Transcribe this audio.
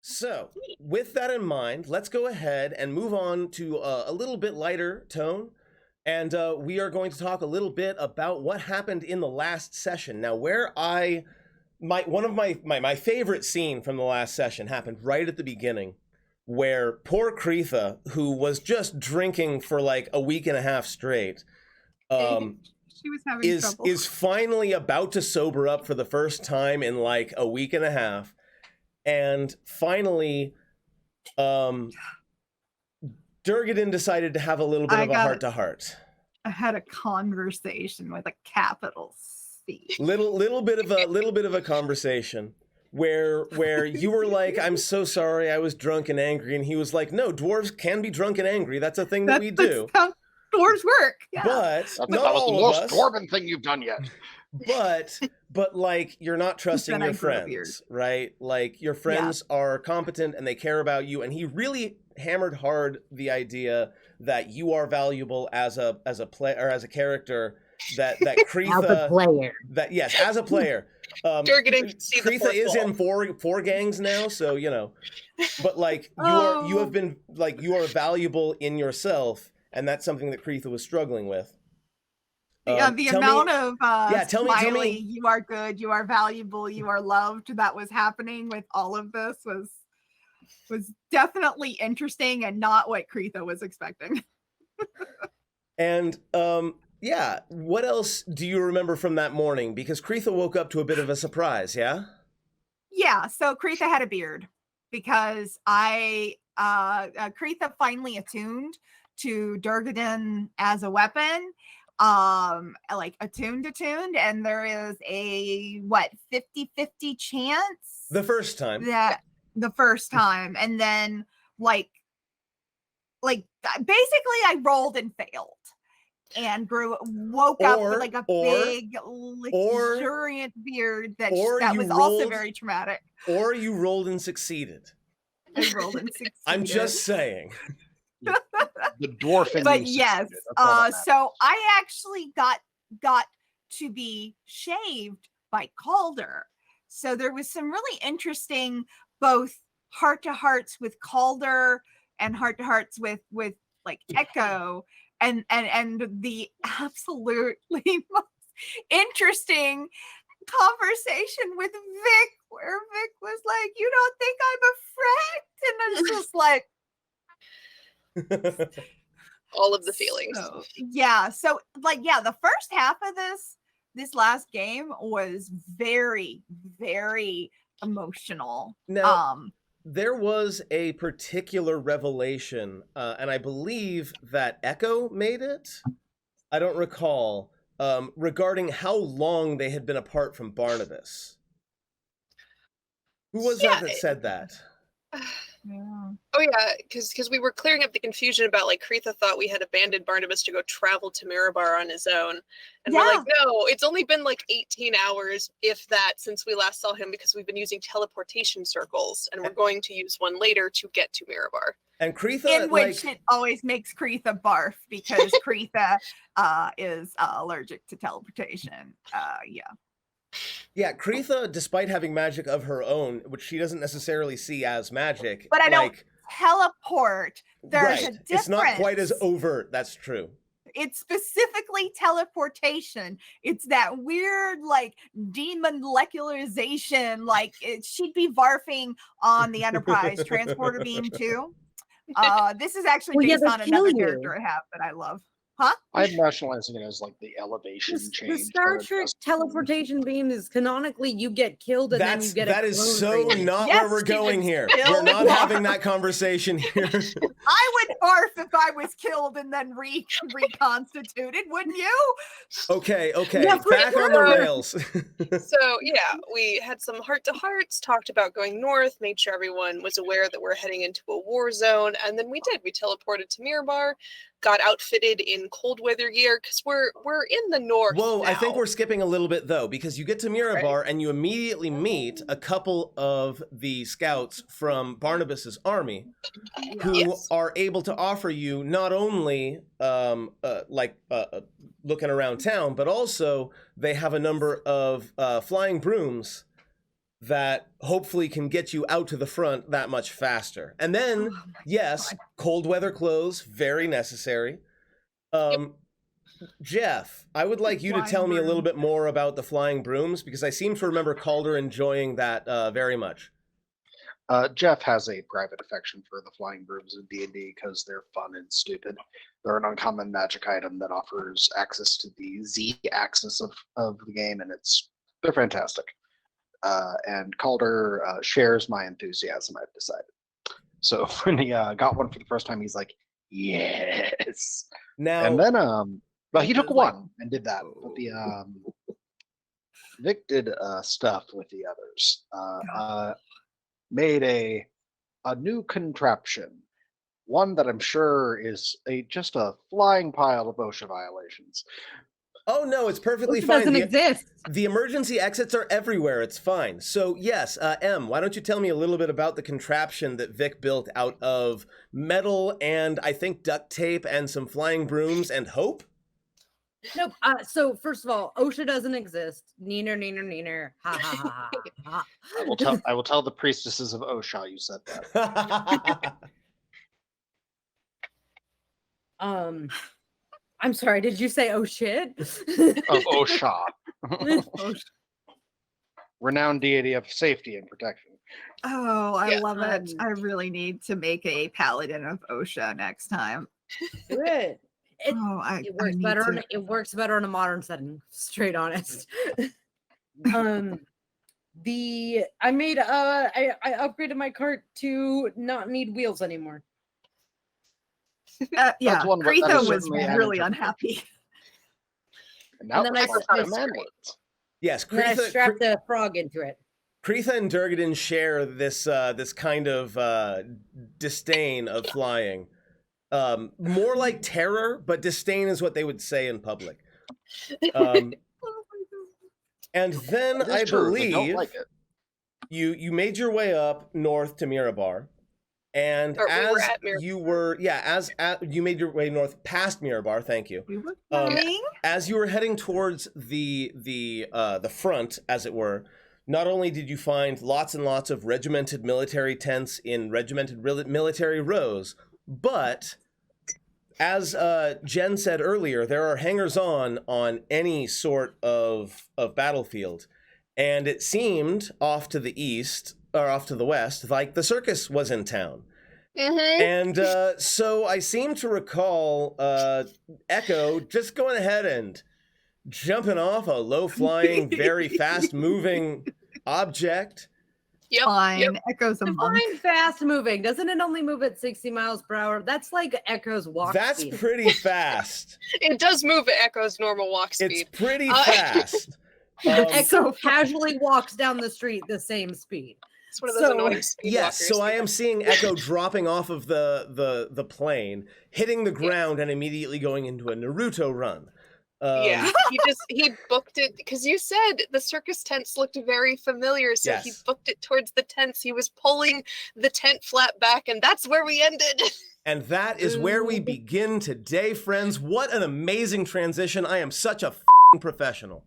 So, with that in mind, let's go ahead and move on to a little bit lighter tone. And we are going to talk a little bit about what happened in the last session. Now, one of my favorite scene from the last session happened right at the beginning, where poor Kreetha, who was just drinking for like a week and a half straight, she was having trouble. is finally about to sober up for the first time in like a week and a half. And finally, Durgadin decided to have a little bit of a heart-to-heart. I had a conversation with a capital C. Little bit of a conversation where you were like, "I'm so sorry, I was drunk and angry," and he was like, "No, dwarves can be drunk and angry. That's a thing that we do. That's how dwarves work." Yeah. But not that was all the of most us. dwarven thing you've done yet. But like, you're not trusting your friends, right? Like, your friends are competent and they care about you. And he really hammered hard the idea that you are valuable as a player or as a character. That Kreetha, as a player. That yes, as a player. Kreetha is in four gangs now, so you know. But like, you have been like, you are valuable in yourself, and that's something that Kreetha was struggling with. The amount of Smiley, you are good, you are valuable, you are loved, that was happening with all of this was definitely interesting and not what Kreetha was expecting. And yeah, what else do you remember from that morning? Because Kreetha woke up to a bit of a surprise, yeah? Yeah, so Kreetha had a beard because Kreetha finally attuned to Durgadin as a weapon. Like attuned, and there is a 50-50 chance the first time, and then like basically I rolled and failed and woke up with like a big luxuriant beard that was also very traumatic. Or you rolled and succeeded. I rolled and succeeded. I'm just saying. The dwarf. But yes, so I actually got to be shaved by Calder. So there was some really interesting both heart-to-hearts with Calder and heart-to-hearts with like Echo, and the absolutely most interesting conversation with Vic, where Vic was like, "You don't think I'm a friend?" And it's just like all of the feelings. So the first half of this last game was very, very emotional. Now, there was a particular revelation, and I believe that Echo made it. I don't recall, regarding how long they had been apart from Barnabas. Who was that said that? Yeah. Oh yeah, because we were clearing up the confusion about like Kreetha thought we had abandoned Barnabas to go travel to Mirabar on his own, and we're like, no, it's only been like 18 hours, if that, since we last saw him, because we've been using teleportation circles, and we're going to use one later to get to Mirabar. And Kreetha, in which it always makes Kreetha barf because Kreetha is allergic to teleportation. Yeah, Kreetha, despite having magic of her own, which she doesn't necessarily see as magic, but I don't teleport. There's a difference. It's not quite as overt. That's true. It's specifically teleportation. It's that weird, like, demolecularization. Like, she'd be barfing on the Enterprise transporter beam too. This is actually based on another character I have that I love. Huh? I'm nationalizing it as like the elevation change. The Star Trek teleportation beam is canonically you get killed and then you get that is so not where we're going here. We're not having that conversation here. I would barf if I was killed and then reconstituted, wouldn't you? Okay. Yeah, back on the rails. So yeah, we had some heart-to-hearts, talked about going north, made sure everyone was aware that we're heading into a war zone, and then we did. We teleported to Mirabar, got outfitted in cold weather gear because we're in the north. Whoa, now. I think we're skipping a little bit though, because you get to Mirabar and you immediately meet a couple of the scouts from Barnabas's army who are able to offer you not only looking around town, but also they have a number of flying brooms that hopefully can get you out to the front that much faster. And then, yes, cold weather clothes, very necessary. Jeff, I would like you to tell me a little bit more about the flying brooms, because I seem to remember Calder enjoying that very much. Jeff has a private affection for the flying brooms in D&D because they're fun and stupid. They're an uncommon magic item that offers access to the Z-axis of the game, and they're fantastic. And Calder shares my enthusiasm, I've decided. So when he got one for the first time, he's like, yes. Now, and then, well, he took one and did that. But the Vic did stuff with the others. Made a new contraption, one that I'm sure is just a flying pile of OSHA violations. Oh no, it's perfectly OSHA fine. Doesn't exist. The emergency exits are everywhere. It's fine. So yes, Em, why don't you tell me a little bit about the contraption that Vic built out of metal and I think duct tape and some flying brooms and hope? Nope. So first of all, OSHA doesn't exist. Neener, neener, neener. Ha ha ha ha. I will tell the priestesses of OSHA you said that. I'm sorry, did you say oh shit? Of OSHA. Renowned deity of safety and protection. Oh, I love it. I really need to make a paladin of OSHA next time. Do it. It works better. It works better in a modern setting. Straight honest. I upgraded my cart to not need wheels anymore. Yeah, Kretha was really unhappy. And then I Yes, I strapped the frog into it. Kretha and Durgadin share this kind of disdain of flying. More like terror, but disdain is what they would say in public. And then I believe you made your way up north to Mirabar. And you made your way north past Mirabar. Thank you. We were as you were heading towards the front, as it were, not only did you find lots and lots of regimented military tents in regimented military rows, but as Jen said earlier, there are hangers-on on any sort of battlefield, and it seemed off to the east or off to the west, like the circus was in town. Mm-hmm. And so I seem to recall Echo just going ahead and jumping off a low-flying, very fast-moving object. Yep. Fine. Echo's a monk. Define fast-moving. Doesn't it only move at 60 miles per hour? That's like Echo's walk That's speed. pretty fast. It does move at Echo's normal walk speed. It's pretty fast. Echo casually walks down the street the same speed. It's one of those annoying speed yes, walkers. so I am seeing Echo dropping off of the plane, hitting the ground, and immediately going into a Naruto run. Yeah, he booked it because you said the circus tents looked very familiar, so he booked it towards the tents. He was pulling the tent flap back, and that's where we ended. And that is where we begin today, friends. What an amazing transition. I am such a f***ing professional.